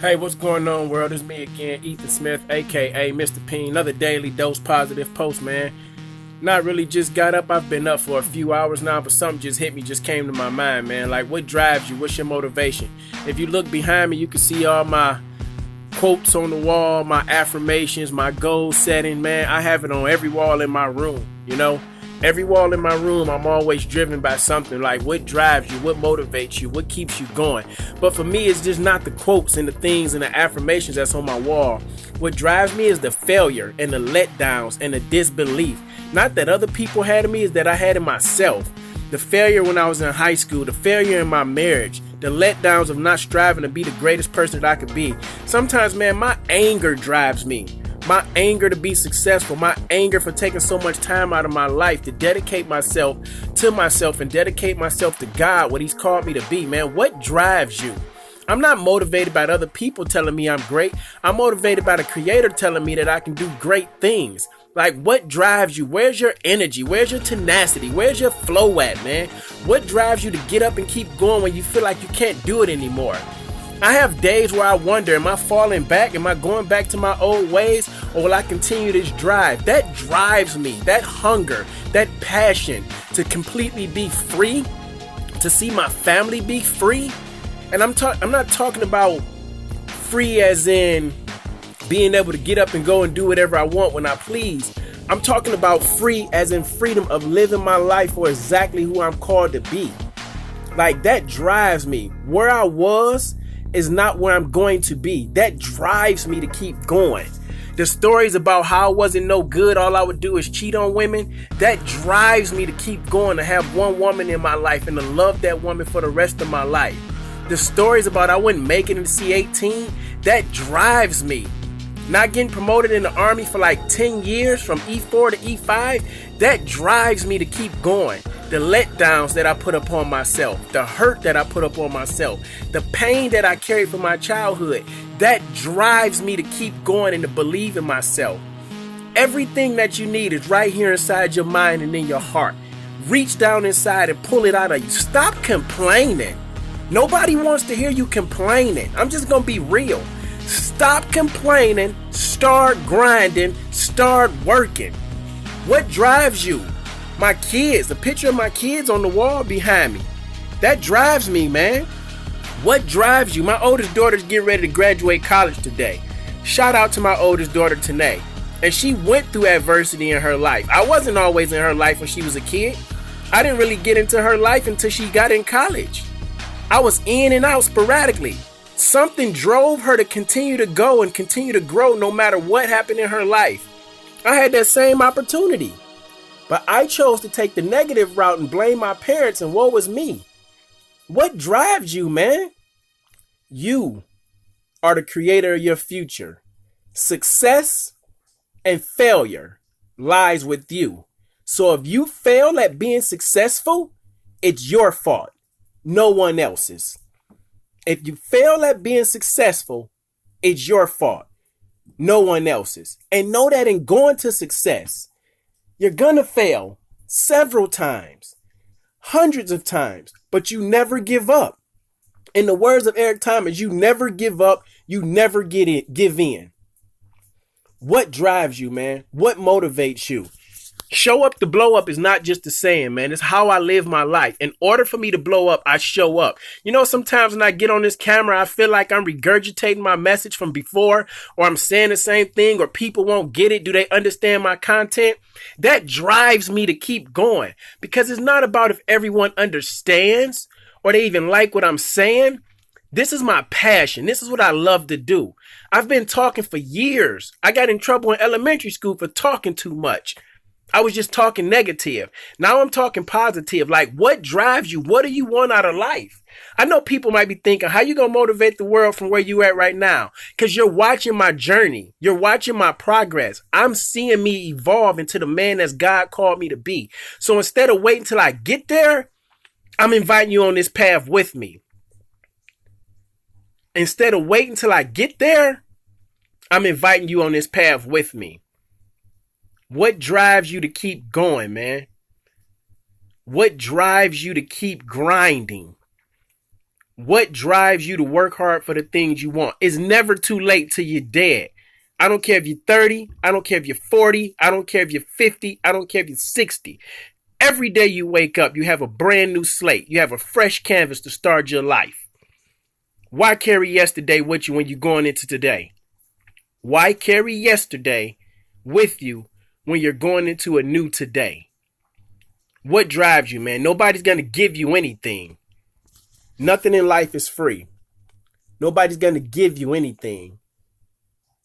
Hey, what's going on, world? It's me again, Ethan Smith, aka Mr. P.I.E.N. Another daily dose positive post, man. Not really just got up. I've been up for a few hours now, but something just hit me, just came to my mind, man. Like, what drives you? What's your motivation? If you look behind me, you can see all my quotes on the wall, my affirmations, my goal setting, man. I have it on every wall in my room, you know? Every wall in my room, I'm always driven by something. Like, what drives you? What motivates you? What keeps you going? But for me, it's just not the quotes and the things and the affirmations that's on my wall. What drives me is the failure and the letdowns and the disbelief. Not that other people had in me, is that I had in myself. The failure when I was in high school, the failure in my marriage, the letdowns of not striving to be the greatest person that I could be. Sometimes, man, my anger drives me. My anger to be successful, my anger for taking so much time out of my life to dedicate myself to myself and dedicate myself to God, what He's called me to be, man. What drives you? I'm not motivated by other people telling me I'm great. I'm motivated by the Creator telling me that I can do great things. Like, what drives you? Where's your energy? Where's your tenacity? Where's your flow at, man? What drives you to get up and keep going when you feel like you can't do it anymore? I have days where I wonder, am I falling back? Am I going back to my old ways? Or will I continue this drive? That drives me, that hunger, that passion to completely be free, to see my family be free. And I'm not talking about free as in being able to get up and go and do whatever I want when I please. I'm talking about free as in freedom of living my life for exactly who I'm called to be. Like, that drives me. Where I was is not where I'm going to be. That drives me to keep going. The stories about how I wasn't no good, all I would do is cheat on women, that drives me to keep going, to have one woman in my life and to love that woman for the rest of my life. The stories about I wouldn't make it in C-18, that drives me. Not getting promoted in the Army for like 10 years from E4 to E5, that drives me to keep going. The letdowns that I put upon myself, the hurt that I put upon myself, the pain that I carried from my childhood, that drives me to keep going and to believe in myself. Everything that you need is right here inside your mind and in your heart. Reach down inside and pull it out of you. Stop complaining. Nobody wants to hear you complaining. I'm just going to be real. Stop complaining, start grinding, start working. What drives you? My kids, the picture of my kids on the wall behind me. That drives me, man. What drives you? My oldest daughter's getting ready to graduate college today. Shout out to my oldest daughter, Tanae. And she went through adversity in her life. I wasn't always in her life when she was a kid. I didn't really get into her life until she got in college. I was in and out sporadically. Something drove her to continue to go and continue to grow no matter what happened in her life. I had that same opportunity. But I chose to take the negative route and blame my parents, and woe was me. What drives you, man? You are the creator of your future. Success and failure lies with you. So if you fail at being successful, it's your fault, no one else's. If you fail at being successful, it's your fault, no one else's. And know that in going to success, you're gonna fail several times, hundreds of times, but you never give up. In the words of Eric Thomas, you never give up, you never give in. What drives you, man? What motivates you? Show up to blow up is not just a saying, man. It's how I live my life. In order for me to blow up, I show up. You know, sometimes when I get on this camera, I feel like I'm regurgitating my message from before, or I'm saying the same thing, or people won't get it. Do they understand my content? That drives me to keep going, because it's not about if everyone understands or they even like what I'm saying. This is my passion. This is what I love to do. I've been talking for years. I got in trouble in elementary school for talking too much. I was just talking negative. Now I'm talking positive. Like, what drives you? What do you want out of life? I know people might be thinking, how you going to motivate the world from where you at right now? Because you're watching my journey. You're watching my progress. I'm seeing me evolve into the man that God called me to be. So instead of waiting till I get there, I'm inviting you on this path with me. Instead of waiting till I get there, I'm inviting you on this path with me. What drives you to keep going, man? What drives you to keep grinding? What drives you to work hard for the things you want? It's never too late till you're dead. I don't care if you're 30. I don't care if you're 40. I don't care if you're 50. I don't care if you're 60. Every day you wake up, you have a brand new slate. You have a fresh canvas to start your life. Why carry yesterday with you when you're going into today? Why carry yesterday with you when you're going into a new today? What drives you, man? Nobody's going to give you anything. Nothing in life is free. Nobody's going to give you anything.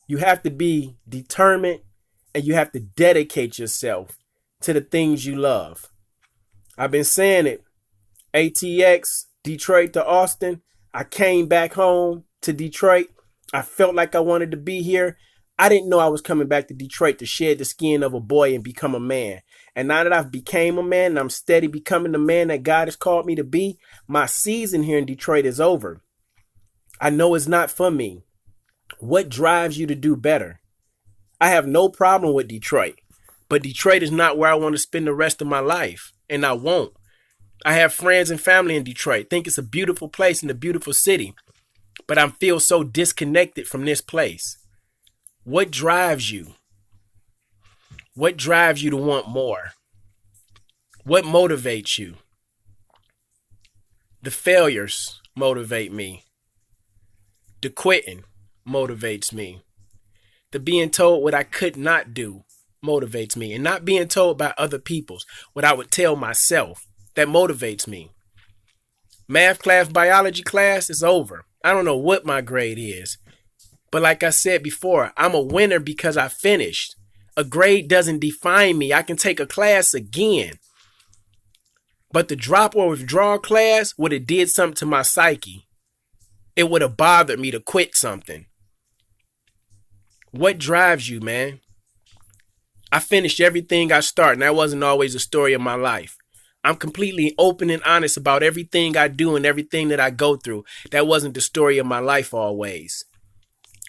You have to be determined and you have to dedicate yourself to the things you love. I've been saying it. ATX, Detroit to Austin. I came back home to Detroit. I felt like I wanted to be here. I didn't know I was coming back to Detroit to shed the skin of a boy and become a man. And now that I've became a man and I'm steady becoming the man that God has called me to be, my season here in Detroit is over. I know it's not for me. What drives you to do better? I have no problem with Detroit, but Detroit is not where I want to spend the rest of my life, and I won't. I have friends and family in Detroit. Think it's a beautiful place and a beautiful city, but I feel so disconnected from this place. What drives you? What drives you to want more? What motivates you? The failures motivate me. The quitting motivates me. The being told what I could not do motivates me. And not being told by other people's what I would tell myself, that motivates me. Math class, biology class is over. I don't know what my grade is. But like I said before, I'm a winner because I finished. A grade doesn't define me. I can take a class again. But the drop or withdrawal class would have did something to my psyche. It would have bothered me to quit something. What drives you, man? I finished everything I started, and that wasn't always the story of my life. I'm completely open and honest about everything I do and everything that I go through. That wasn't the story of my life always.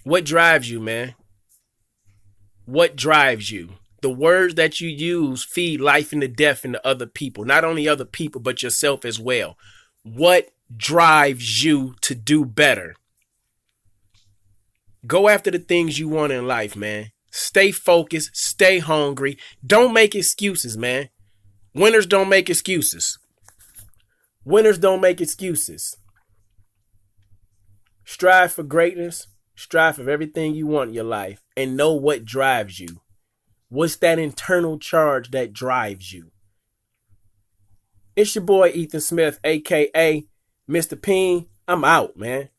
What drives you, man? What drives you? The words that you use feed life and death into other people. Not only other people, but yourself as well. What drives you to do better? Go after the things you want in life, man. Stay focused. Stay hungry. Don't make excuses, man. Winners don't make excuses. Winners don't make excuses. Strive for greatness. Strive for everything you want in your life. And know what drives you. What's that internal charge that drives you? It's your boy Ethan Smith, a.k.a. Mr. P.I.E.N. I'm out, man.